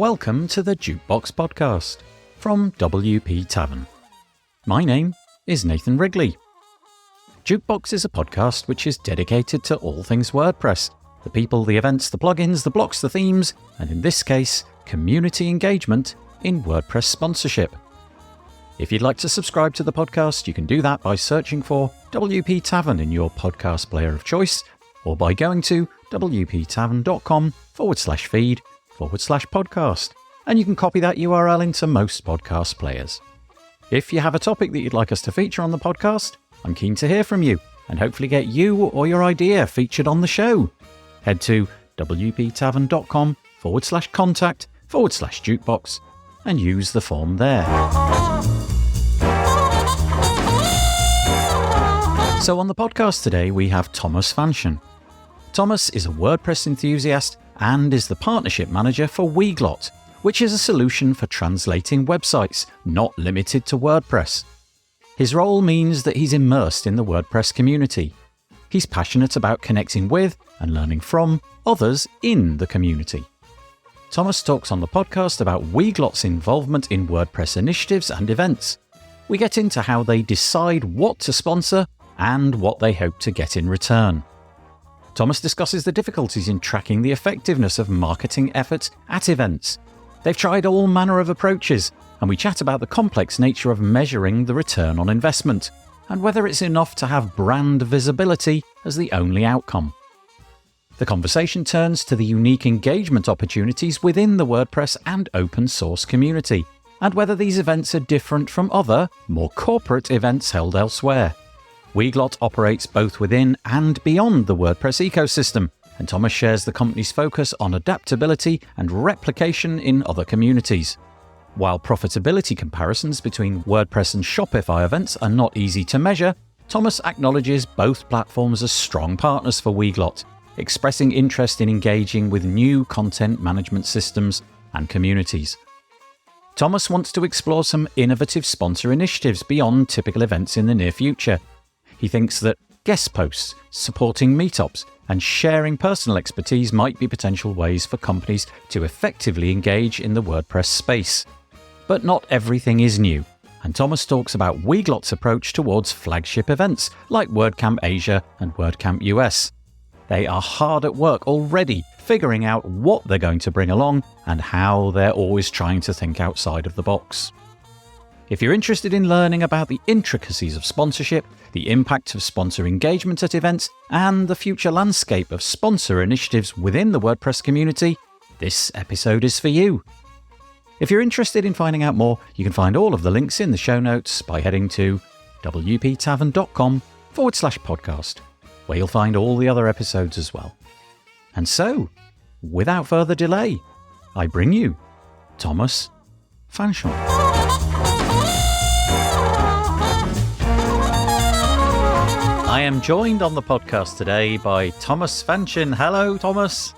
Welcome to the Jukebox Podcast from WP Tavern. My name is Nathan Wrigley. Jukebox is a podcast which is dedicated to all things WordPress, the people, the events, the plugins, the blocks, the themes, and in this case, community engagement in WordPress sponsorship. If you'd like to subscribe to the podcast, you can do that by searching for WP Tavern in your podcast player of choice, or by going to wptavern.com/feed/podcast, and you can copy that URL into most podcast players. If you have a topic that you'd like us to feature on the podcast, I'm keen to hear from you and hopefully get you or your idea featured on the show. Head to wptavern.com/contact/jukebox and use the form there. So on the podcast today, we have Thomas Fanchin. Thomas is a WordPress enthusiast and is the partnership manager for Weglot, which is a solution for translating websites, not limited to WordPress. His role means that he's immersed in the WordPress community. He's passionate about connecting with and learning from others in the community. Thomas talks on the podcast about Weglot's involvement in WordPress initiatives and events. We get into how they decide what to sponsor and what they hope to get in return. Thomas discusses the difficulties in tracking the effectiveness of marketing efforts at events. They've tried all manner of approaches, and we chat about the complex nature of measuring the return on investment, and whether it's enough to have brand visibility as the only outcome. The conversation turns to the unique engagement opportunities within the WordPress and open source community, and whether these events are different from other, more corporate events held elsewhere. Weglot operates both within and beyond the WordPress ecosystem, and Thomas shares the company's focus on adaptability and replication in other communities. While profitability comparisons between WordPress and Shopify events are not easy to measure, Thomas acknowledges both platforms as strong partners for Weglot, expressing interest in engaging with new content management systems and communities. Thomas wants to explore some innovative sponsor initiatives beyond typical events in the near future. He thinks that guest posts, supporting meetups, and sharing personal expertise might be potential ways for companies to effectively engage in the WordPress space. But not everything is new, and Thomas talks about Weglot's approach towards flagship events like WordCamp Asia and WordCamp US. They are hard at work already, figuring out what they're going to bring along and how they're always trying to think outside of the box. If you're interested in learning about the intricacies of sponsorship, the impact of sponsor engagement at events, and the future landscape of sponsor initiatives within the WordPress community, this episode is for you. If you're interested in finding out more, you can find all of the links in the show notes by heading to wptavern.com/podcast, where you'll find all the other episodes as well. And so, without further delay, I bring you Thomas Fanchin. I am joined on the podcast today by Thomas Fanchin. Hello, Thomas.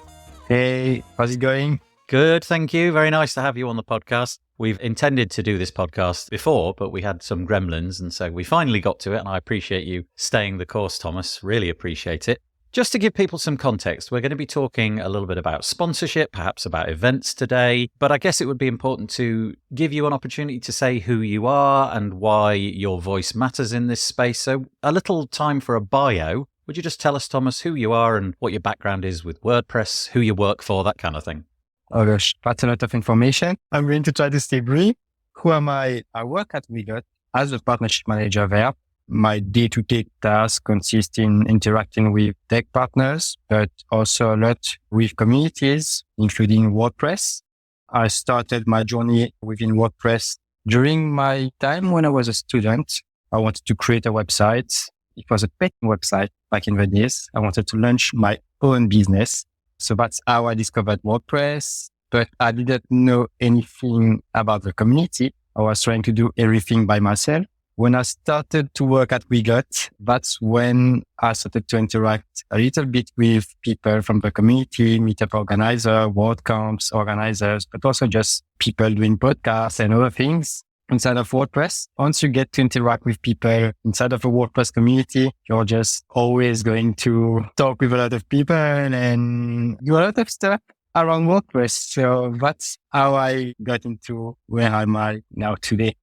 Hey, how's it going? Good, thank you. Very nice to have you on the podcast. We've intended to do this podcast before, but we had some gremlins, and so we finally got to it, and I appreciate you staying the course, Thomas. Really appreciate it. Just to give people some context, we're going to be talking a little bit about sponsorship, perhaps about events today, but I guess it would be important to give you an opportunity to say who you are and why your voice matters in this space. So a little time for a bio. Would you just tell us, Thomas, who you are and what your background is with WordPress, who you work for, that kind of thing? Oh gosh, that's a lot of information. I'm going to try to stay brief. Who am I? I work at Weglot as a partnership manager there. My day-to-day tasks consist in interacting with tech partners, but also a lot with communities, including WordPress. I started my journey within WordPress during my time when I was a student. I wanted to create a website. It was a pet website back in the days. I wanted to launch my own business. So that's how I discovered WordPress, but I didn't know anything about the community. I was trying to do everything by myself. When I started to work at Weglot, that's when I started to interact a little bit with people from the community, meetup organizers, WordCamps organizers, but also just people doing podcasts and other things inside of WordPress. Once you get to interact with people inside of a WordPress community, you're just always going to talk with a lot of people and do a lot of stuff. around WordPress. So that's how I got into where am I now today.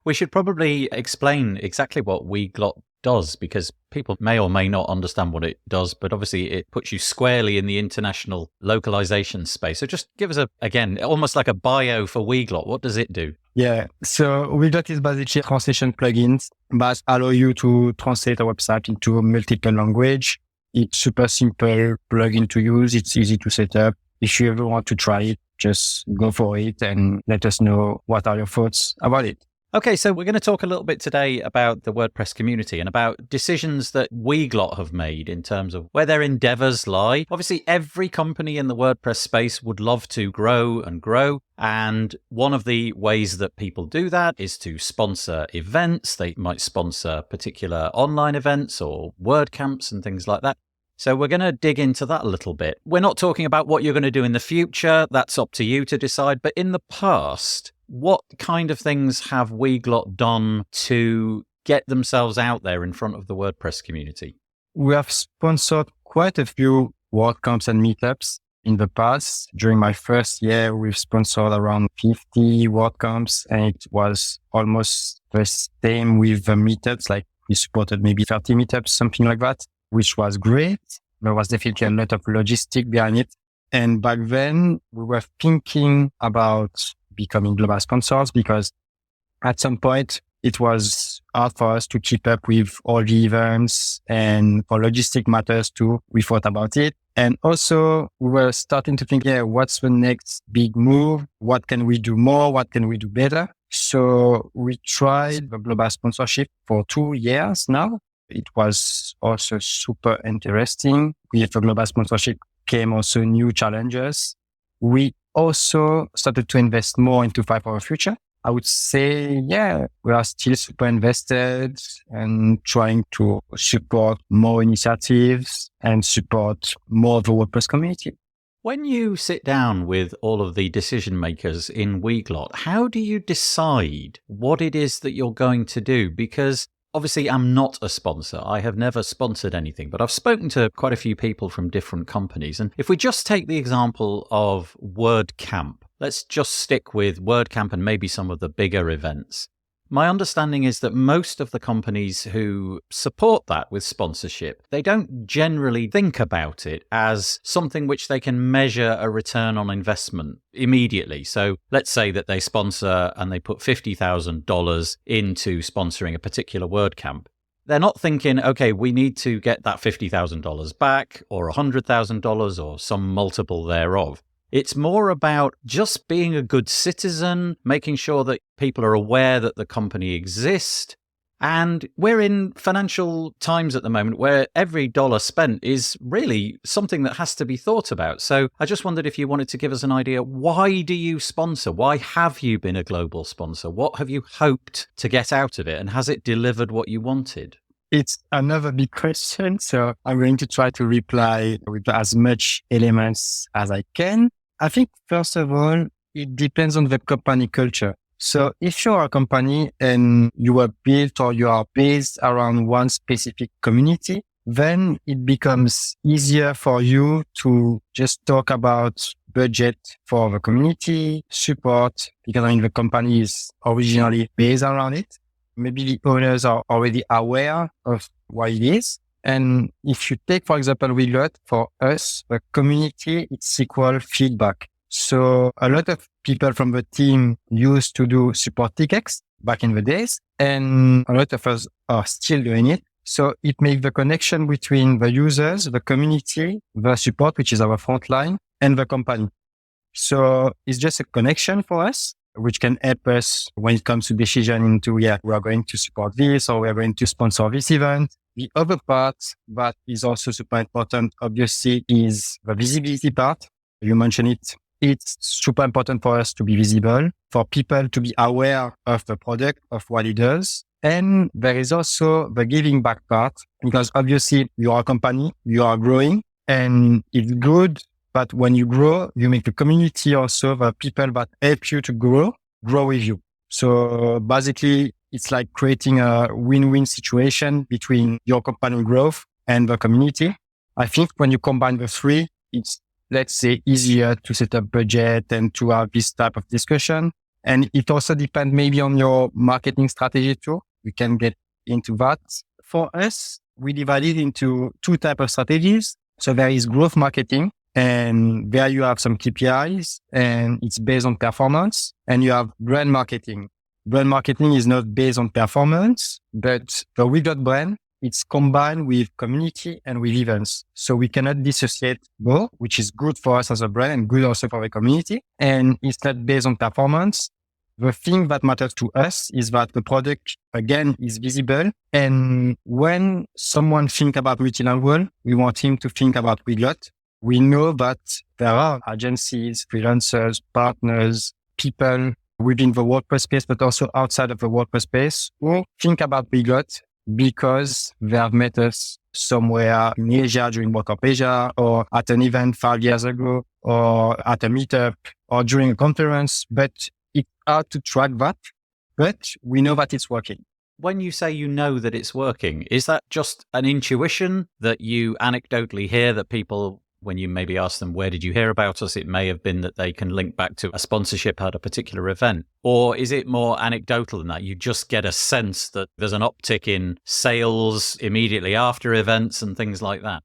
We should probably explain exactly what Weglot does, because people may or may not understand what it does, but obviously it puts you squarely in the international localization space. So just give us again, almost like a bio for Weglot. What does it do? Yeah. So Weglot is basically translation plugins that allow you to translate a website into multiple language. It's super simple plugin to use. It's easy to set up. If you ever want to try it, just go for it and let us know what are your thoughts about it. Okay, so we're going to talk a little bit today about the WordPress community and about decisions that Weglot have made in terms of where their endeavors lie. Obviously, every company in the WordPress space would love to grow and grow. And one of the ways that people do that is to sponsor events. They might sponsor particular online events or WordCamps and things like that. So we're going to dig into that a little bit. We're not talking about what you're going to do in the future. That's up to you to decide. But in the past, what kind of things have Weglot done to get themselves out there in front of the WordPress community? We have sponsored quite a few WordCamps and meetups in the past. During my first year, we've sponsored around 50 WordCamps, and it was almost the same with the meetups. Like we supported maybe 30 meetups, something like that, which was great. There was definitely a lot of logistic behind it. And back then we were thinking about becoming global sponsors, because at some point it was hard for us to keep up with all the events, and for logistic matters too, we thought about it. And also we were starting to think, what's the next big move? What can we do more? What can we do better? So we tried the global sponsorship for 2 years now. It was also super interesting. With the global sponsorship came also new challenges. We also started to invest more into Five for the Future. I would say, we are still super invested and trying to support more initiatives and support more of the WordPress community. When you sit down with all of the decision makers in Weglot, how do you decide what it is that you're going to do? Because obviously, I'm not a sponsor. I have never sponsored anything, but I've spoken to quite a few people from different companies. And if we just take the example of WordCamp, let's just stick with WordCamp and maybe some of the bigger events. My understanding is that most of the companies who support that with sponsorship, they don't generally think about it as something which they can measure a return on investment immediately. So let's say that they sponsor and they put $50,000 into sponsoring a particular WordCamp. They're not thinking, okay, we need to get that $50,000 back or $100,000 or some multiple thereof. It's more about just being a good citizen, making sure that people are aware that the company exists. And we're in financial times at the moment where every dollar spent is really something that has to be thought about. So I just wondered if you wanted to give us an idea. Why do you sponsor? Why have you been a global sponsor? What have you hoped to get out of it? And has it delivered what you wanted? It's another big question. So I'm going to try to reply with as much elements as I can. I think, first of all, it depends on the company culture. So if you're a company and you are built or you are based around one specific community, then it becomes easier for you to just talk about budget for the community, support, because the company is originally based around it. Maybe the owners are already aware of what it is. And if you take, for example, Weglot, for us, the community, it's equal feedback. So a lot of people from the team used to do support tickets back in the days, and a lot of us are still doing it. So it makes the connection between the users, the community, the support, which is our front line, and the company. So it's just a connection for us, which can help us when it comes to decision into, we are going to support this or we are going to sponsor this event. The other part that is also super important, obviously, is the visibility part. You mentioned it. It's super important for us to be visible, for people to be aware of the product, of what it does. And there is also the giving back part, because obviously you are a company, you are growing, and it's good. But when you grow, you make the community also, the people that help you to grow with you. So basically, it's like creating a win-win situation between your company growth and the community. I think when you combine the three, it's let's say, easier to set up budget and to have this type of discussion. And it also depends maybe on your marketing strategy too. We can get into that. For us, we divide it into two types of strategies. So there is growth marketing, and there you have some KPIs and it's based on performance. And you have brand marketing. Brand marketing is not based on performance, but the WeGlot brand, it's combined with community and with events. So we cannot dissociate both, which is good for us as a brand and good also for the community. And it's not based on performance. The thing that matters to us is that the product, again, is visible. And when someone thinks about multilingual, we want him to think about WeGlot. We know that there are agencies, freelancers, partners, people within the WordPress space, but also outside of the WordPress space who think about WeGlot because they have met us somewhere in Asia during WordCamp Asia, or at an event 5 years ago, or at a meetup, or during a conference. But it's hard to track that, but we know that it's working. When you say you know that it's working, is that just an intuition that you anecdotally hear that people, when you maybe ask them, where did you hear about us? It may have been that they can link back to a sponsorship at a particular event. Or is it more anecdotal than that? You just get a sense that there's an uptick in sales immediately after events and things like that?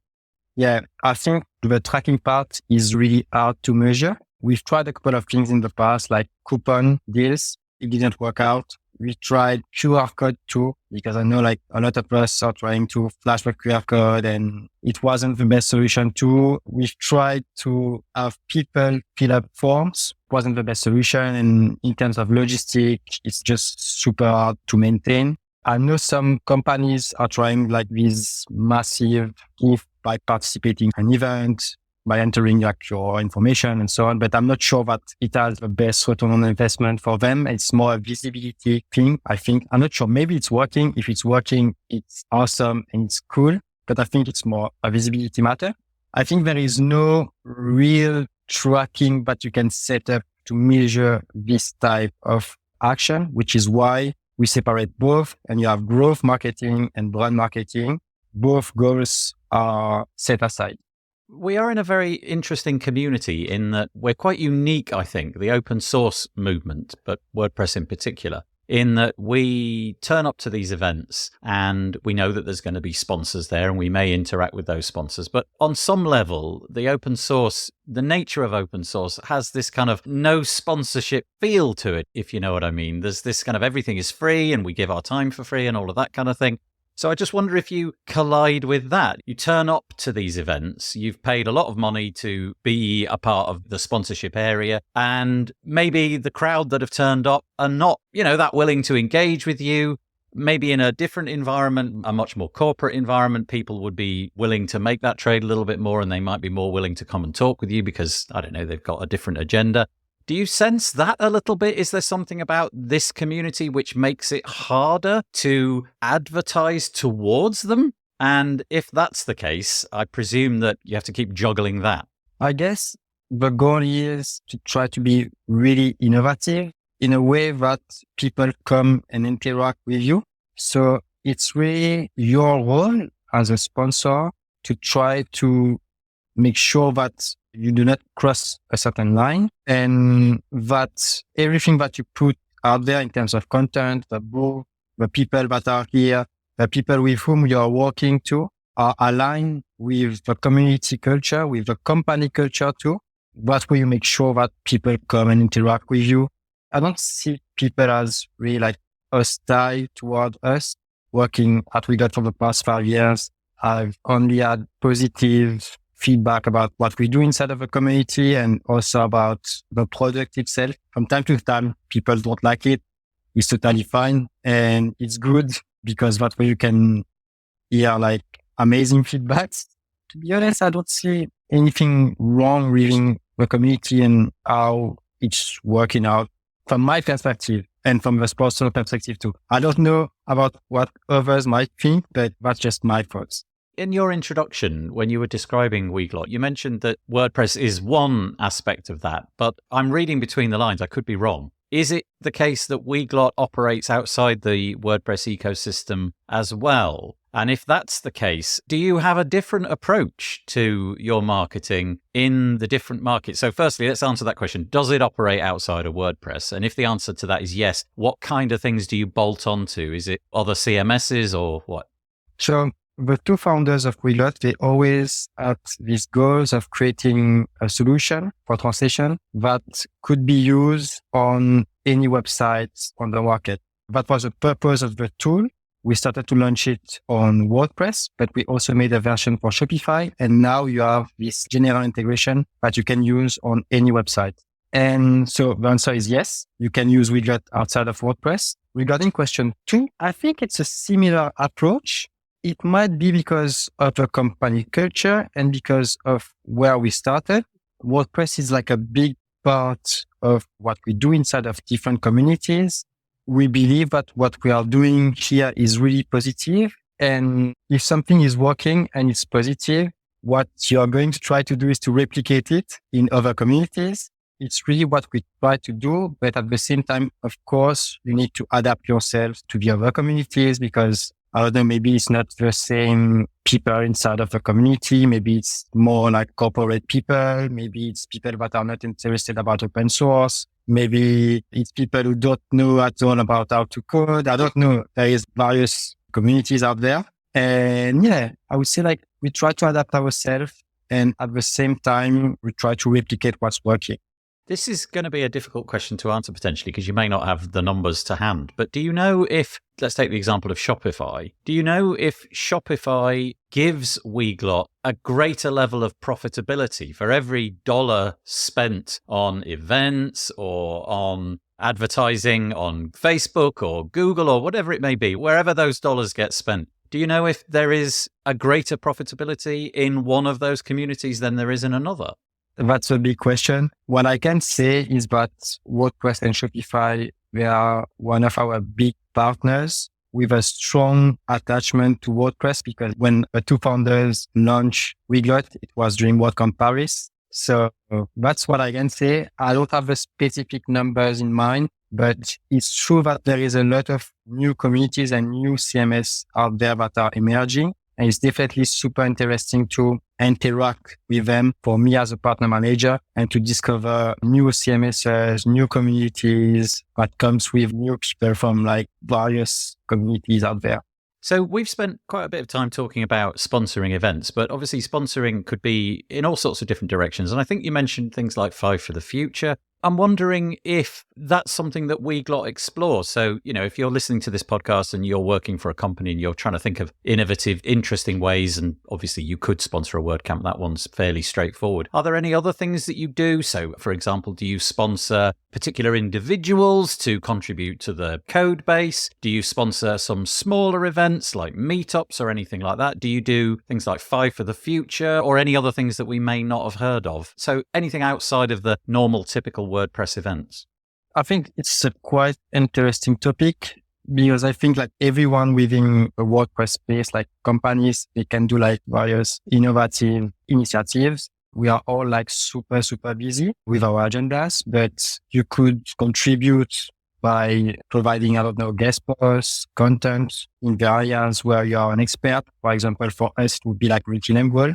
Yeah, I think the tracking part is really hard to measure. We've tried a couple of things in the past, like coupon deals. It didn't work out. We tried QR code too, because I know like a lot of us are trying to flash the QR code and it wasn't the best solution too. We've tried to have people fill up forms. It wasn't the best solution. And in terms of logistics, it's just super hard to maintain. I know some companies are trying like this massive gift by participating in an event, by entering like your information and so on. But I'm not sure that it has the best return on investment for them. It's more a visibility thing, I think. I'm not sure. Maybe it's working. If it's working, it's awesome and it's cool. But I think it's more a visibility matter. I think there is no real tracking that you can set up to measure this type of action, which is why we separate both, and you have growth marketing and brand marketing. Both goals are set aside. We are in a very interesting community in that we're quite unique, I think, the open source movement, but WordPress in particular, in that we turn up to these events and we know that there's going to be sponsors there and we may interact with those sponsors. But on some level, the open source, the nature of open source has this kind of no sponsorship feel to it, if you know what I mean. There's this kind of everything is free and we give our time for free and all of that kind of thing. So I just wonder if you collide with that. You turn up to these events, you've paid a lot of money to be a part of the sponsorship area, and maybe the crowd that have turned up are not, that willing to engage with you. Maybe in a different environment, a much more corporate environment, people would be willing to make that trade a little bit more, and they might be more willing to come and talk with you because, I don't know, they've got a different agenda. Do you sense that a little bit? Is there something about this community which makes it harder to advertise towards them? And if that's the case, I presume that you have to keep juggling that. I guess the goal is to try to be really innovative in a way that people come and interact with you. So it's really your role as a sponsor to try to make sure that you do not cross a certain line, and that everything that you put out there in terms of content, the book, the people that are here, the people with whom you are working to are aligned with the community culture, with the company culture too. That's where you make sure that people come and interact with you. I don't see people as really like hostile toward us. Working at WeGlot for the past 5 years, I've only had positive feedback about what we do inside of a community and also about the product itself. From time to time, people don't like it. It's totally fine. And it's good because that way you can hear like amazing feedbacks. To be honest, I don't see anything wrong with the community and how it's working out from my perspective and from the personal perspective too. I don't know about what others might think, but that's just my thoughts. In your introduction, when you were describing WeGlot, you mentioned that WordPress is one aspect of that, but I'm reading between the lines. I could be wrong. Is it the case that WeGlot operates outside the WordPress ecosystem as well? And if that's the case, do you have a different approach to your marketing in the different markets? So firstly, let's answer that question. Does it operate outside of WordPress? And if the answer to that is yes, what kind of things do you bolt onto? Is it other CMSs or what? So the two founders of Weglot, they always had these goals of creating a solution for translation that could be used on any website on the market. That was the purpose of the tool. We started to launch it on WordPress, but we also made a version for Shopify. And now you have this general integration that you can use on any website. And so the answer is yes, you can use Weglot outside of WordPress. Regarding question 2, I think it's a similar approach. It might be because of the company culture and because of where we started. WordPress is like a big part of what we do inside of different communities. We believe that what we are doing here is really positive. And if something is working and it's positive, what you're going to try to do is to replicate it in other communities. It's really what we try to do. But at the same time, of course, you need to adapt yourself to the other communities because I don't know, maybe it's not the same people inside of the community. Maybe it's more like corporate people. Maybe it's people that are not interested about open source. Maybe it's people who don't know at all about how to code. I don't know. There is various communities out there. And yeah, I would say like we try to adapt ourselves and at the same time, we try to replicate what's working. This is going to be a difficult question to answer potentially because you may not have the numbers to hand. But do you know if, let's take the example of Shopify, do you know if Shopify gives Weglot a greater level of profitability for every dollar spent on events or on advertising on Facebook or Google or whatever it may be, wherever those dollars get spent? Do you know if there is a greater profitability in one of those communities than there is in another? That's a big question. What I can say is that WordPress and Shopify, they are one of our big partners with a strong attachment to WordPress because when the two founders launched Weglot, it was during WordCamp Paris. So that's what I can say. I don't have the specific numbers in mind, but it's true that there is a lot of new communities and new CMS out there that are emerging. And it's definitely super interesting to interact with them for me as a partner manager and to discover new CMSs, new communities that comes with new people from like various communities out there. So we've spent quite a bit of time talking about sponsoring events, but obviously sponsoring could be in all sorts of different directions. And I think you mentioned things like Five for the Future. I'm wondering if that's something that Weglot explores. So, if you're listening to this podcast and you're working for a company and you're trying to think of innovative, interesting ways, and obviously you could sponsor a WordCamp, that one's fairly straightforward. Are there any other things that you do? So, for example, do you sponsor particular individuals to contribute to the code base? Do you sponsor some smaller events like meetups or anything like that? Do you do things like Five for the Future or any other things that we may not have heard of? So anything outside of the normal, typical WordPress events? I think it's a quite interesting topic because I think like everyone within a WordPress space, like companies, they can do like various innovative initiatives. We are all like super busy with our agendas, but you could contribute by providing, guest posts, content in the areas where you are an expert. For example, for us, it would be like reaching end goal.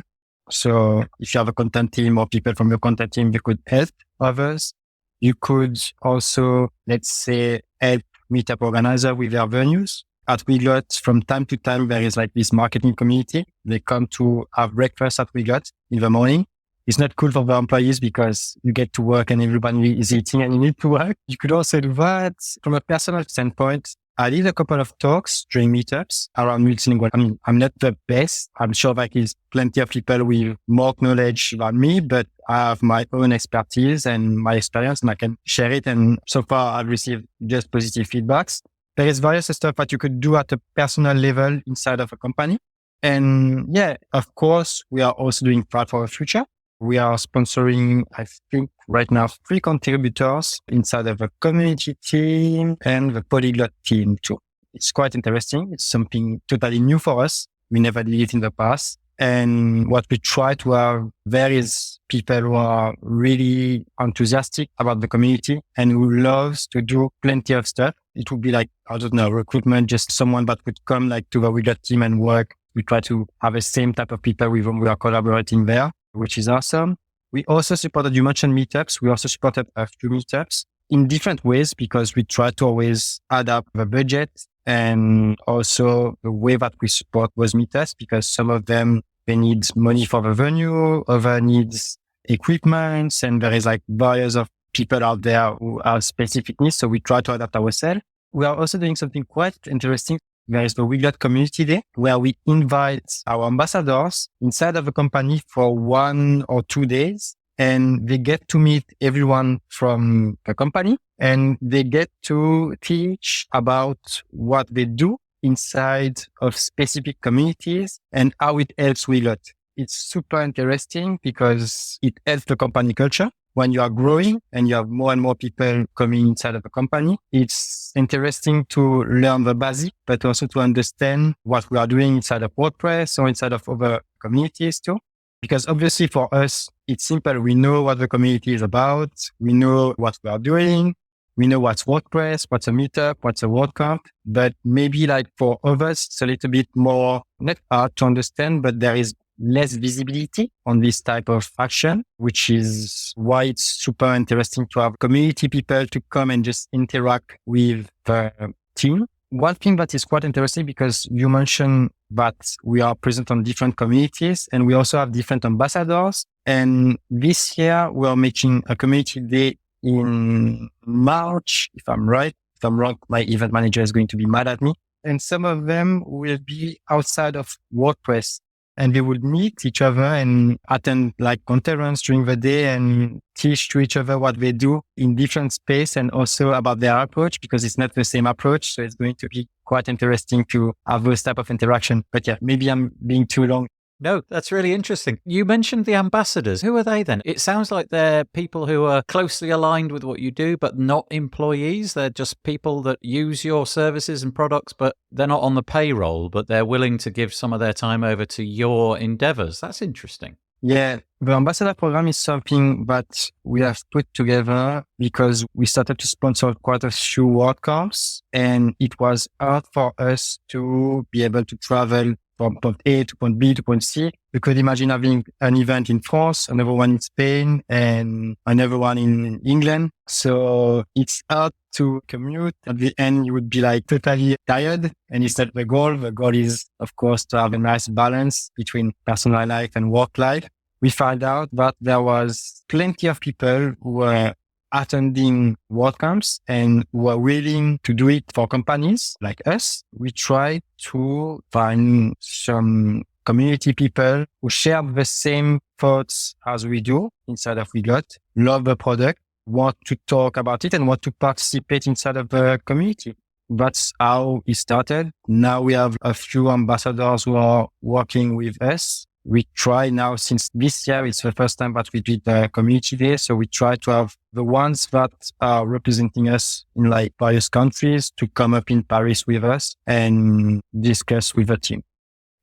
So if you have a content team or people from your content team, they could help others. You could also, let's say, help meetup organizer with their venues. At Weglot, from time to time, there is like this marketing community. They come to have breakfast at Weglot in the morning. It's not cool for the employees because you get to work and everybody is eating and you need to work. You could also do that. From a personal standpoint, I did a couple of talks during meetups around multilingual. I mean, I'm not the best. I'm sure there is plenty of people with more knowledge than me, but I have my own expertise and my experience and I can share it. And so far I've received just positive feedbacks. There is various stuff that you could do at a personal level inside of a company. And yeah, of course, we are also doing Five for the Future. We are sponsoring, I think right now, 3 contributors inside of a community team and the polyglot team too. It's quite interesting. It's something totally new for us. We never did it in the past. And what we try to have there is people who are really enthusiastic about the community and who loves to do plenty of stuff. It would be like, I don't know, recruitment, just someone that would come like to the Widget team and work. We try to have the same type of people with whom we are collaborating there, which is awesome. We also supported, you mentioned meetups. We also supported a few meetups in different ways because we try to always adapt the budget and also the way that we support those meetups, because some of them, they need money for the venue, other needs equipment, and there is like various of people out there who have specific needs. So we try to adapt ourselves. We are also doing something quite interesting. There is the Wiglet Community Day where we invite our ambassadors inside of the company for 1 or 2 days, and they get to meet everyone from the company and they get to teach about what they do inside of specific communities and how it helps Wiglet. It's super interesting because it helps the company culture. When you are growing and you have more and more people coming inside of a company, it's interesting to learn the basic, but also to understand what we are doing inside of WordPress or inside of other communities too. Because obviously for us, it's simple. We know what the community is about. We know what we are doing. We know what's WordPress, what's a meetup, what's a WordCamp, but maybe like for others, it's a little bit more not hard to understand, but there is less visibility on this type of action, which is why it's super interesting to have community people to come and just interact with the team. One thing that is quite interesting, because you mentioned that we are present on different communities and we also have different ambassadors. And this year we are making a community day in March, if I'm right. If I'm wrong, my event manager is going to be mad at me. And some of them will be outside of WordPress, and they will meet each other and attend like conference during the day and teach to each other what they do in different space and also about their approach, because it's not the same approach. So it's going to be quite interesting to have those type of interaction. But yeah, maybe I'm being too long. No, that's really interesting. You mentioned the ambassadors. Who are they then? It sounds like they're people who are closely aligned with what you do, but not employees. They're just people that use your services and products, but they're not on the payroll, but they're willing to give some of their time over to your endeavors. That's interesting. Yeah, the ambassador program is something that we have put together because we started to sponsor quite a few WordCamps, and it was hard for us to be able to travel from point A to point B to point C. You could imagine having an event in France, another one in Spain, and another one in England. So it's hard to commute. At the end, you would be like totally tired. And it's not the goal. The goal is, of course, to have a nice balance between personal life and work life. We found out that there was plenty of people who were attending WordCamps and were willing to do it for companies like us. We tried to find some community people who share the same thoughts as we do inside of Wiglet, love the product, want to talk about it, and want to participate inside of the community. That's how it started. Now we have a few ambassadors who are working with us. We try now, since this year, it's the first time that we did the community day. So we try to have the ones that are representing us in like various countries to come up in Paris with us and discuss with the team.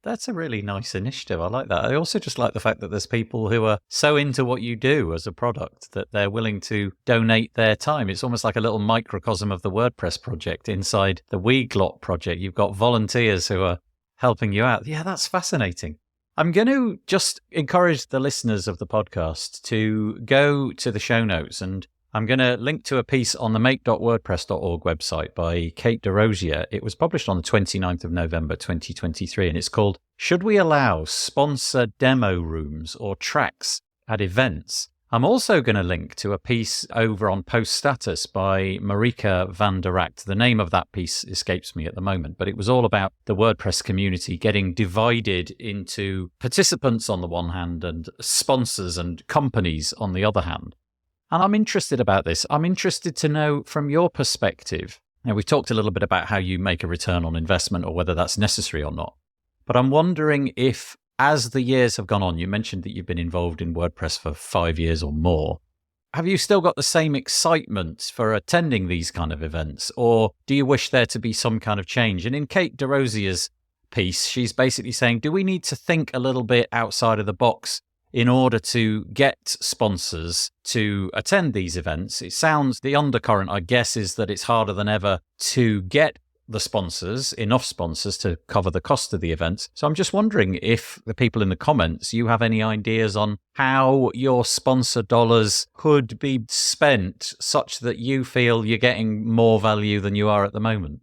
That's a really nice initiative. I like that. I also just like the fact that there's people who are so into what you do as a product that they're willing to donate their time. It's almost like a little microcosm of the WordPress project inside the Weglot project. You've got volunteers who are helping you out. Yeah, that's fascinating. I'm going to just encourage the listeners of the podcast to go to the show notes, and I'm going to link to a piece on the make.wordpress.org website by Kate DeRosier. It was published on the 29th of November, 2023, and it's called Should We Allow Sponsor Demo Rooms or Tracks at Events? I'm also going to link to a piece over on Post Status by Marika van der Act. The name of that piece escapes me at the moment, but it was all about the WordPress community getting divided into participants on the one hand and sponsors and companies on the other hand. And I'm interested about this. I'm interested to know from your perspective. Now, we've talked a little bit about how you make a return on investment or whether that's necessary or not. But I'm wondering if, as the years have gone on, you mentioned that you've been involved in WordPress for 5 years or more. Have you still got the same excitement for attending these kind of events, or do you wish there to be some kind of change? And in Kate DeRosier's piece, she's basically saying, do we need to think a little bit outside of the box in order to get sponsors to attend these events? It sounds, the undercurrent, I guess, is that it's harder than ever to get the sponsors, enough sponsors to cover the cost of the events. So I'm just wondering if the people in the comments, you have any ideas on how your sponsor dollars could be spent such that you feel you're getting more value than you are at the moment?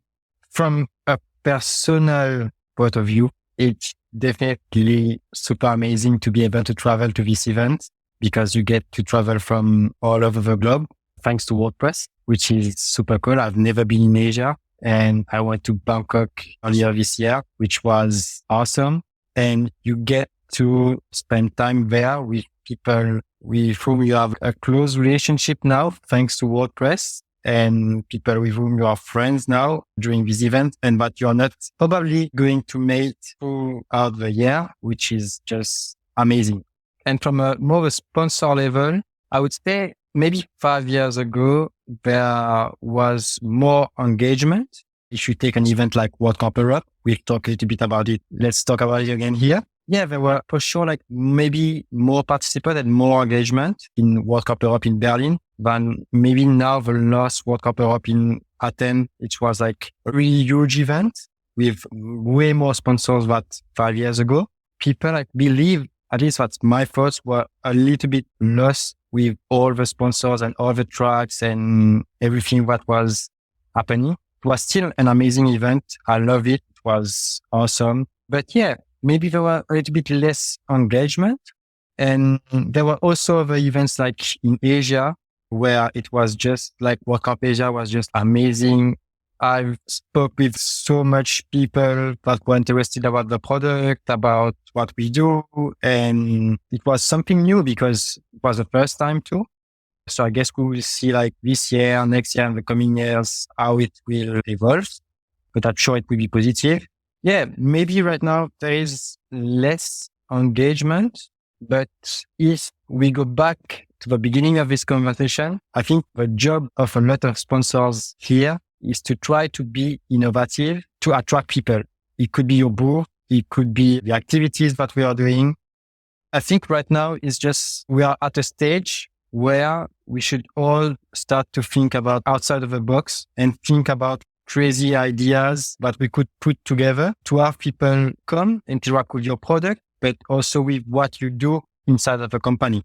From a personal point of view, it's definitely super amazing to be able to travel to this event because you get to travel from all over the globe thanks to WordPress, which is super cool. I've never been in Asia. And I went to Bangkok earlier this year, which was awesome. And you get to spend time there with people with whom you have a close relationship now, thanks to WordPress, and people with whom you are friends now during this event, and that you're not probably going to meet throughout the year, which is just amazing. And from a more sponsor level, I would say maybe 5 years ago, there was more engagement. If you take an event like World Cup Europe, we've talked a little bit about it. Let's talk about it again here. Yeah, there were for sure like maybe more participants and more engagement in World Cup Europe in Berlin than maybe now the last World Cup Europe in Athens. It was like a really huge event with way more sponsors than 5 years ago. People, I believe, at least that's my thoughts, were a little bit lost with all the sponsors and all the tracks and everything that was happening. It was still an amazing event. I love it. It was awesome. But yeah, maybe there were a little bit less engagement. And there were also other events like in Asia where it was just like World Cup Asia was just amazing. I spoke with so much people that were interested about the product, about what we do. And it was something new because it was the first time too. So I guess we will see like this year, next year, and the coming years, how it will evolve. But I'm sure it will be positive. Yeah, maybe right now there is less engagement. But if we go back to the beginning of this conversation, I think the job of a lot of sponsors here is to try to be innovative to attract people. It could be your booth. It could be the activities that we are doing. I think right now it's just, we are at a stage where we should all start to think about outside of the box and think about crazy ideas that we could put together to have people come interact with your product, but also with what you do inside of a company.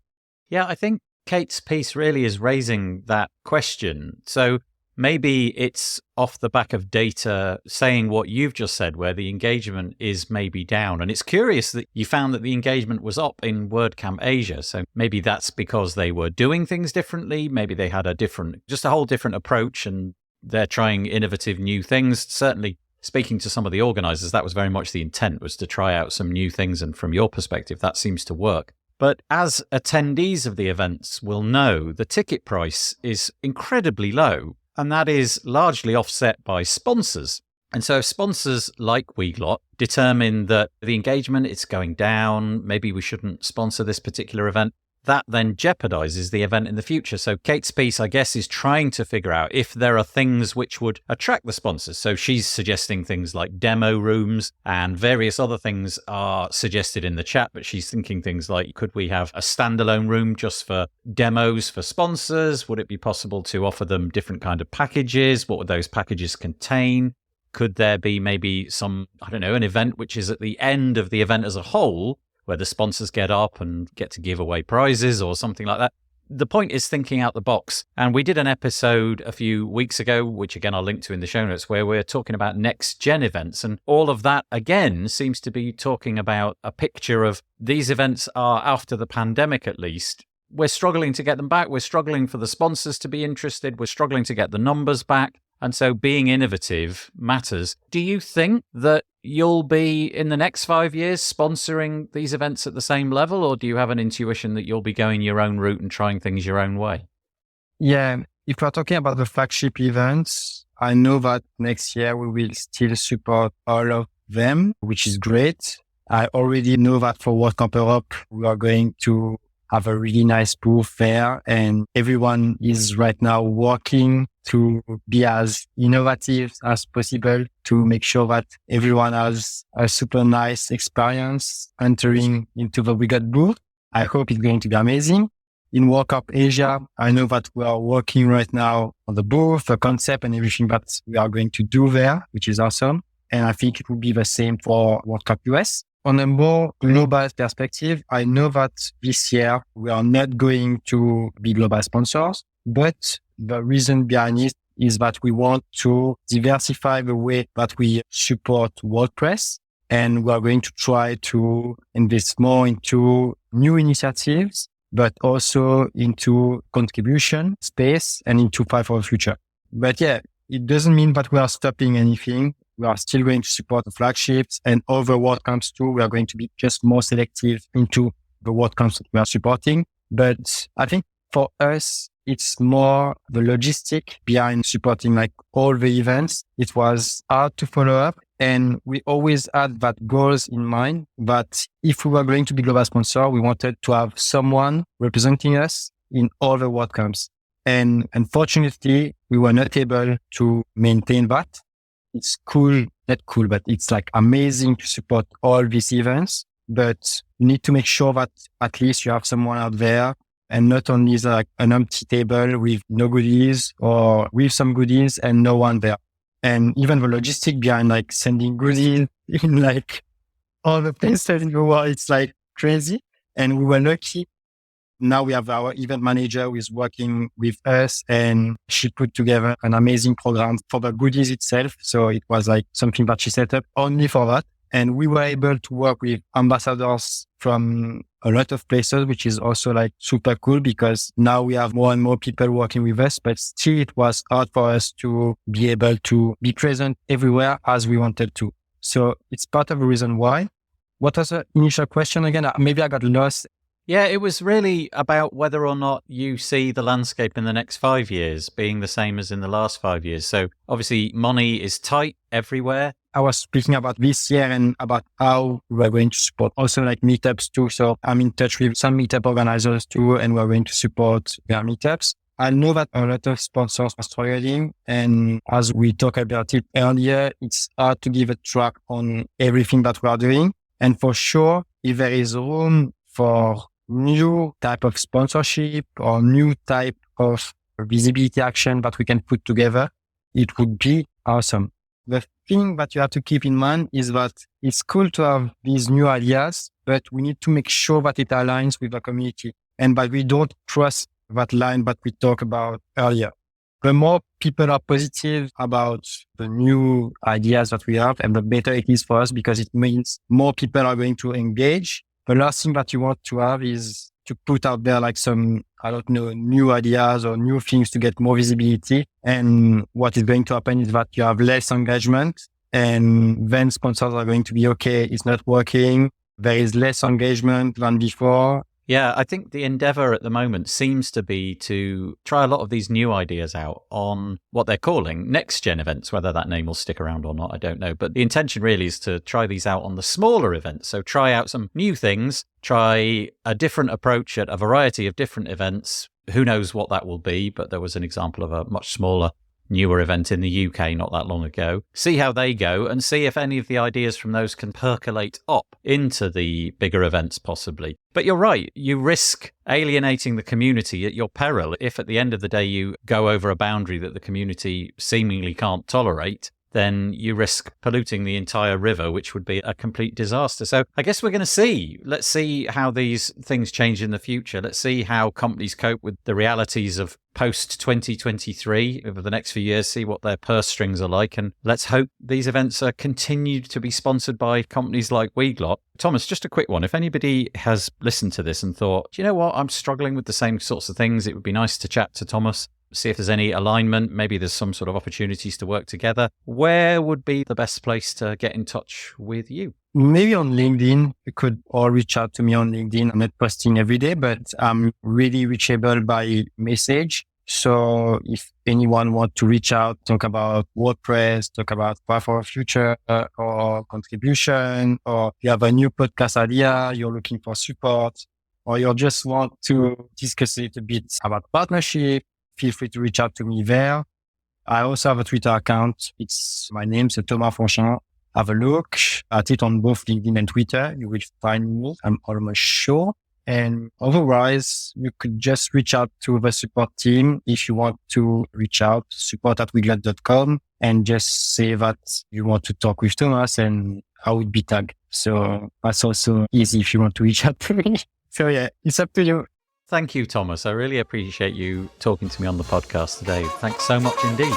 Yeah, I think Kate's piece really is raising that question. So maybe it's off the back of data saying what you've just said, where the engagement is maybe down. And it's curious that you found that the engagement was up in WordCamp Asia. So maybe that's because they were doing things differently. Maybe they had just a whole different approach and they're trying innovative new things. Certainly, speaking to some of the organizers, that was very much the intent, was to try out some new things. And from your perspective, that seems to work. But as attendees of the events will know, the ticket price is incredibly low. And that is largely offset by sponsors. And so if sponsors like Weglot determine that the engagement is going down, maybe we shouldn't sponsor this particular event, that then jeopardizes the event in the future. So Kate's piece, I guess, is trying to figure out if there are things which would attract the sponsors. So she's suggesting things like demo rooms, and various other things are suggested in the chat, but she's thinking things like, could we have a standalone room just for demos for sponsors? Would it be possible to offer them different kind of packages? What would those packages contain? Could there be maybe some, an event which is at the end of the event as a whole, where the sponsors get up and get to give away prizes or something like that? The point is thinking out the box. And we did an episode a few weeks ago, which again, I'll link to in the show notes, where we're talking about next gen events. And all of that, again, seems to be talking about a picture of these events are, after the pandemic at least, we're struggling to get them back. We're struggling for the sponsors to be interested. We're struggling to get the numbers back. And so being innovative matters. Do you think that you'll be, in the next 5 years, sponsoring these events at the same level? Or do you have an intuition that you'll be going your own route and trying things your own way? Yeah, if we're talking about the flagship events, I know that next year we will still support all of them, which is great. I already know that for World Cup Europe, we are going to have a really nice booth there, and everyone is right now working to be as innovative as possible to make sure that everyone has a super nice experience entering into the WeGot booth. I hope it's going to be amazing. In World Cup Asia, I know that we are working right now on the booth, the concept and everything that we are going to do there, which is awesome. And I think it will be the same for World Cup US. On a more global perspective, I know that this year we are not going to be global sponsors, but the reason behind it is that we want to diversify the way that we support WordPress. And we are going to try to invest more into new initiatives, but also into contribution space and into Fight for the Future. But yeah, it doesn't mean that we are stopping anything. We are still going to support the flagships and other WordCamps too. We are going to be just more selective into the WordCamps that we are supporting. But I think for us, it's more the logistic behind supporting like all the events. It was hard to follow up. And we always had that goals in mind that if we were going to be global sponsor, we wanted to have someone representing us in all the WordCamps. And unfortunately, we were not able to maintain that. It's cool, not cool, but it's like amazing to support all these events. But you need to make sure that at least you have someone out there and not only is like an empty table with no goodies or with some goodies and no one there. And even the logistic behind like sending goodies in like all the places in the world, it's like crazy. And we were lucky. Now we have our event manager who is working with us and she put together an amazing program for the goodies itself. So it was like something that she set up only for that. And we were able to work with ambassadors from a lot of places, which is also like super cool because now we have more and more people working with us, but still it was hard for us to be able to be present everywhere as we wanted to. So it's part of the reason why. What was the initial question again? Maybe I got lost. Yeah, it was really about whether or not you see the landscape in the next 5 years being the same as in the last 5 years. So obviously money is tight everywhere. I was speaking about this year and about how we're going to support also like meetups too. So I'm in touch with some meetup organizers too, and we're going to support their meetups. I know that a lot of sponsors are struggling. And as we talked about it earlier, it's hard to give a track on everything that we are doing. And for sure, if there is room for new type of sponsorship or new type of visibility action that we can put together, it would be awesome. The thing that you have to keep in mind is that it's cool to have these new ideas, but we need to make sure that it aligns with the community and that we don't cross that line that we talked about earlier. The more people are positive about the new ideas that we have, and the better it is for us because it means more people are going to engage. The last thing that you want to have is to put out there like some, I don't know, new ideas or new things to get more visibility. And what is going to happen is that you have less engagement and then sponsors are going to be, okay, it's not working. There is less engagement than before. Yeah, I think the endeavor at the moment seems to be to try a lot of these new ideas out on what they're calling next-gen events. Whether that name will stick around or not, I don't know. But the intention really is to try these out on the smaller events. So try out some new things, try a different approach at a variety of different events. Who knows what that will be, but there was an example of a much smaller, newer event in the UK not that long ago. See how they go and see if any of the ideas from those can percolate up into the bigger events possibly. But you're right, you risk alienating the community at your peril if at the end of the day you go over a boundary that the community seemingly can't tolerate. Then you risk polluting the entire river, which would be a complete disaster. So I guess we're going to see. Let's see how these things change in the future. Let's see how companies cope with the realities of post-2023 over the next few years, see what their purse strings are like. And let's hope these events are continued to be sponsored by companies like WeGlot. Thomas, just a quick one. If anybody has listened to this and thought, do you know what, I'm struggling with the same sorts of things, it would be nice to chat to Thomas, see if there's any alignment, maybe there's some sort of opportunities to work together. Where would be the best place to get in touch with you? Maybe on LinkedIn. You could all reach out to me on LinkedIn. I'm not posting every day, but I'm really reachable by message. So if anyone wants to reach out, talk about WordPress, talk about Fight for the Future or contribution, or you have a new podcast idea, you're looking for support, or you just want to discuss a little bit about partnership, feel free to reach out to me there. I also have a Twitter account. It's my name, so Thomas Fanchin. Have a look at it on both LinkedIn and Twitter. You will find me. I'm almost sure. And otherwise, you could just reach out to the support team if you want to reach out, support@weglot.com, and just say that you want to talk with Thomas and I would be tagged. So that's also easy if you want to reach out to me. So yeah, it's up to you. Thank you, Thomas. I really appreciate you talking to me on the podcast today. Thanks so much indeed.